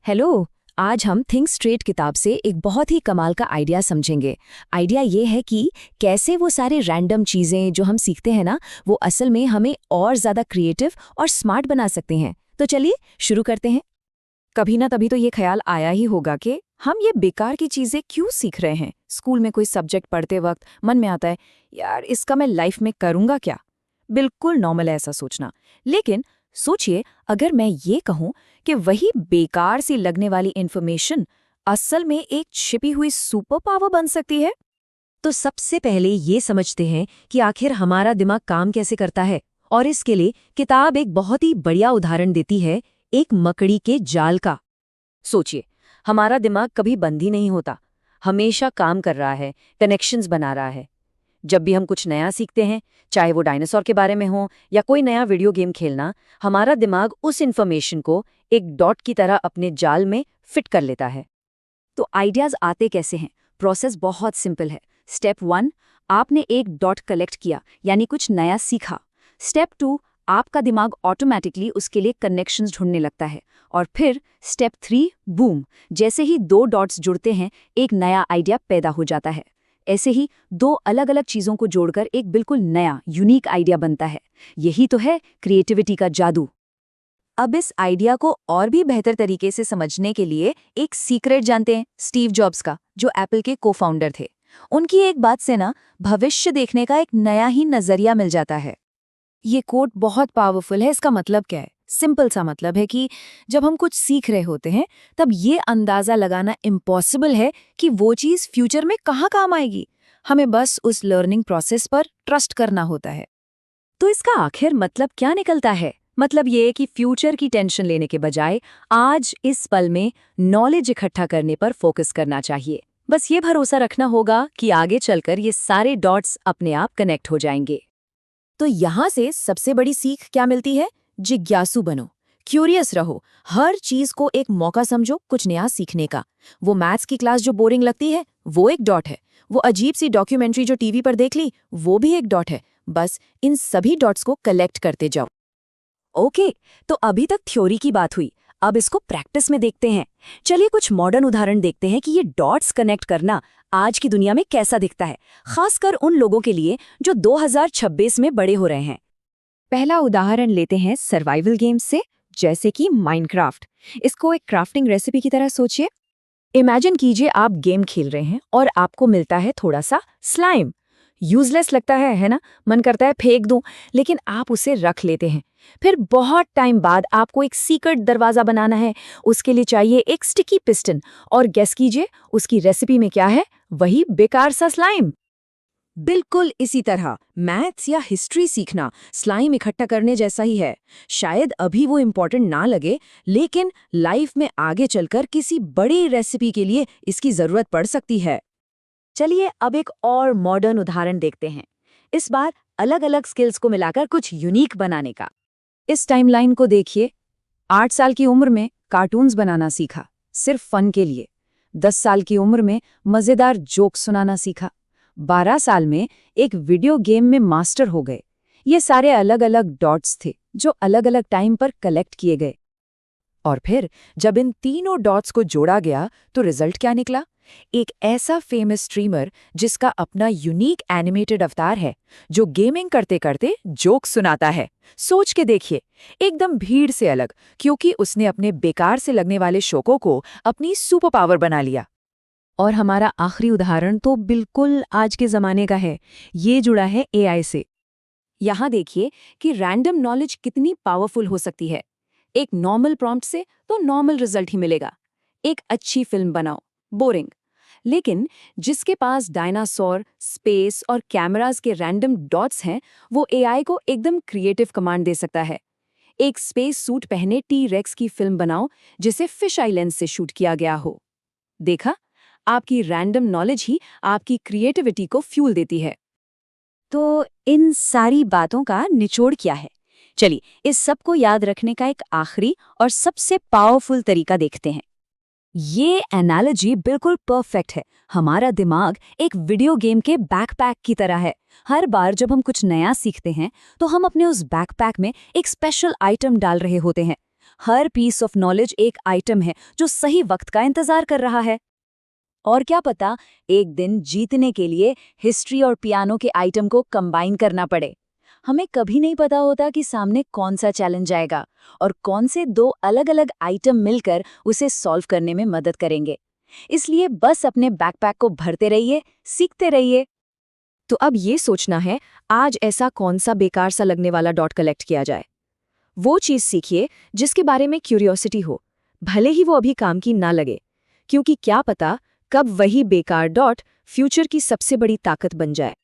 Hello. आज हम think straight किताब से एक बहुत ही कमाल का आइडिया समझेंगे। आइडिया ये है कि कैसे वो सारे रैंडम चीज़ें जो हम सीखते हैं ना, वो असल में हमें और ज़्यादा क्रिएटिव और स्मार्ट बना सकते हैं। तो चलिए शुरू करते हैं। कभी ना तभी तो ये ख्याल आया ही होगा कि हम ये बेकार की चीज़ें क्यों सीख रहे हैं। स्कूल में कोई सब्जेक्ट पढ़ते वक्त मन में आता है, यार इसका मैं लाइफ में करूँगा क्या। बिल्कुल नॉर्मल है ऐसा सोचना। लेकिन सोचिए, अगर मैं ये कहूं कि वही बेकार सी लगने वाली इंफॉर्मेशन असल में एक छिपी हुई सुपर पावर बन सकती है। तो सबसे पहले ये समझते हैं कि आखिर हमारा दिमाग काम कैसे करता है। और इसके लिए किताब एक बहुत ही बढ़िया उदाहरण देती है, एक मकड़ी के जाल का। सोचिए, हमारा दिमाग कभी बंद ही नहीं होता, हमेशा काम कर रहा है, कनेक्शंस बना रहा है। जब भी हम कुछ नया सीखते हैं, चाहे वो डायनासोर के बारे में हो या कोई नया वीडियो गेम खेलना, हमारा दिमाग उस इन्फॉर्मेशन को एक डॉट की तरह अपने जाल में फिट कर लेता है। तो आइडियाज आते कैसे हैं? प्रोसेस बहुत सिंपल है। स्टेप 1, आपने एक डॉट कलेक्ट किया, यानी कुछ नया सीखा। स्टेप 2, आपका दिमाग ऑटोमेटिकली उसके लिए कनेक्शंस ढूंढने लगता है। और फिर स्टेप 3, बूम, जैसे ही दो डॉट्स जुड़ते हैं, एक नया आइडिया पैदा हो जाता है। ऐसे ही दो अलग अलग चीजों को जोड़कर एक बिल्कुल नया यूनिक आइडिया बनता है। यही तो है क्रिएटिविटी का जादू। अब इस आइडिया को और भी बेहतर तरीके से समझने के लिए एक सीक्रेट जानते हैं स्टीव जॉब्स का, जो एप्पल के को-फाउंडर थे। उनकी एक बात से ना भविष्य देखने का एक नया ही नजरिया मिल जाता है। ये कोट बहुत पावरफुल है। इसका मतलब क्या है? सिंपल सा मतलब है कि जब हम कुछ सीख रहे होते हैं, तब ये अंदाजा लगाना इम्पॉसिबल है कि वो चीज़ फ्यूचर में कहाँ काम आएगी। हमें बस उस लर्निंग प्रोसेस पर ट्रस्ट करना होता है। तो इसका आखिर मतलब क्या निकलता है? मतलब ये है कि फ्यूचर की टेंशन लेने के बजाय आज इस पल में नॉलेज इकट्ठा करने पर फोकस करना चाहिए। बस ये भरोसा रखना होगा कि आगे चलकर ये सारे डॉट्स अपने आप कनेक्ट हो जाएंगे। तो यहाँ से सबसे बड़ी सीख क्या मिलती है? जिज्ञासु बनो, क्यूरियस रहो, हर चीज को एक मौका समझो कुछ नया सीखने का। वो मैथ्स की क्लास जो बोरिंग लगती है, वो एक डॉट है। वो अजीब सी डॉक्यूमेंट्री जो टीवी पर देख ली, वो भी एक डॉट है। बस इन सभी डॉट्स को कलेक्ट करते जाओ। ओके, तो अभी तक थ्योरी की बात हुई। अब इसको प्रैक्टिस में देखते हैं। चलिए कुछ मॉडर्न उदाहरण देखते हैं कि ये डॉट्स कनेक्ट करना आज की दुनिया में कैसा दिखता है, खासकर उन लोगों के लिए जो 2026 में बड़े हो रहे हैं। पहला उदाहरण लेते हैं सर्वाइवल गेम्स से, जैसे कि माइनक्राफ्ट। इसको एक क्राफ्टिंग रेसिपी की तरह सोचिए। इमेजिन कीजिए आप गेम खेल रहे हैं और आपको मिलता है थोड़ा सा स्लाइम। यूजलेस लगता है ना? मन करता है फेंक दूं, लेकिन आप उसे रख लेते हैं। फिर बहुत टाइम बाद आपको एक सीक्रेट दरवाजा बनाना है। उसके लिए चाहिए एक स्टिकी पिस्टन। और गेस कीजिए उसकी रेसिपी में क्या है? वही बेकार सा स्लाइम। बिल्कुल इसी तरह मैथ्स या हिस्ट्री सीखना स्लाइम इकट्ठा करने जैसा ही है। शायद अभी वो इम्पोर्टेंट ना लगे, लेकिन लाइफ में आगे चलकर किसी बड़ी रेसिपी के लिए इसकी जरूरत पड़ सकती है। चलिए अब एक और मॉडर्न उदाहरण देखते हैं, इस बार अलग अलग स्किल्स को मिलाकर कुछ यूनिक बनाने का। इस टाइमलाइन को देखिए। 8 साल की उम्र में कार्टून्स बनाना सीखा, सिर्फ फन के लिए। 10 साल की उम्र में मजेदार जोक्स सुनाना सीखा। 12 साल में एक वीडियो गेम में मास्टर हो गए। ये सारे अलग अलग डॉट्स थे जो अलग अलग टाइम पर कलेक्ट किए गए। और फिर जब इन तीनों डॉट्स को जोड़ा गया तो रिजल्ट क्या निकला? एक ऐसा फेमस स्ट्रीमर जिसका अपना यूनिक एनिमेटेड अवतार है, जो गेमिंग करते करते जोक सुनाता है। सोच के देखिए, एकदम भीड़ से अलग, क्योंकि उसने अपने बेकार से लगने वाले शौकों को अपनी सुपर पावर बना लिया। और हमारा आखिरी उदाहरण तो बिल्कुल आज के जमाने का है। ये जुड़ा है एआई से। यहाँ देखिए कि रैंडम नॉलेज कितनी पावरफुल हो सकती है। एक नॉर्मल प्रॉम्प्ट से तो नॉर्मल रिजल्ट ही मिलेगा। एक अच्छी फिल्म बनाओ, बोरिंग। लेकिन जिसके पास डायनासोर, स्पेस और कैमरास के रैंडम डॉट्स हैं, वो एआई को एकदम क्रिएटिव कमांड दे सकता है। एक स्पेस सूट पहने टी-रेक्स की फिल्म बनाओ जिसे फिश आई लेंस से शूट किया गया हो। देखा, आपकी रैंडम नॉलेज ही आपकी क्रिएटिविटी को फ्यूल देती है। तो इन सारी बातों का निचोड़ क्या है? चलिए इस सब को याद रखने का एक आखिरी और सबसे पावरफुल तरीका देखते हैं। ये एनालॉजी बिल्कुल परफेक्ट है। हमारा दिमाग एक वीडियो गेम के बैकपैक की तरह है। हर बार जब हम कुछ नया सीखते हैं, तो हम अपने उस बैकपैक में एक स्पेशल आइटम डाल रहे होते हैं। हर पीस ऑफ नॉलेज एक आइटम है जो सही वक्त का इंतजार कर रहा है। और क्या पता, एक दिन जीतने के लिए हिस्ट्री और पियानो के आइटम को कंबाइन करना पड़े। हमें कभी नहीं पता होता कि सामने कौन सा चैलेंज आएगा और कौन से दो अलग अलग आइटम मिलकर उसे सॉल्व करने में मदद करेंगे। इसलिए बस अपने बैकपैक को भरते रहिए, सीखते रहिए। तो अब ये सोचना है, आज ऐसा कौन सा बेकार सा लगने वाला डॉट कलेक्ट किया जाए। वो चीज़ सीखिए जिसके बारे में क्यूरियोसिटी हो, भले ही वो अभी काम की ना लगे, क्योंकि क्या पता कब वही बेकार डॉट फ्यूचर की सबसे बड़ी ताकत बन जाए।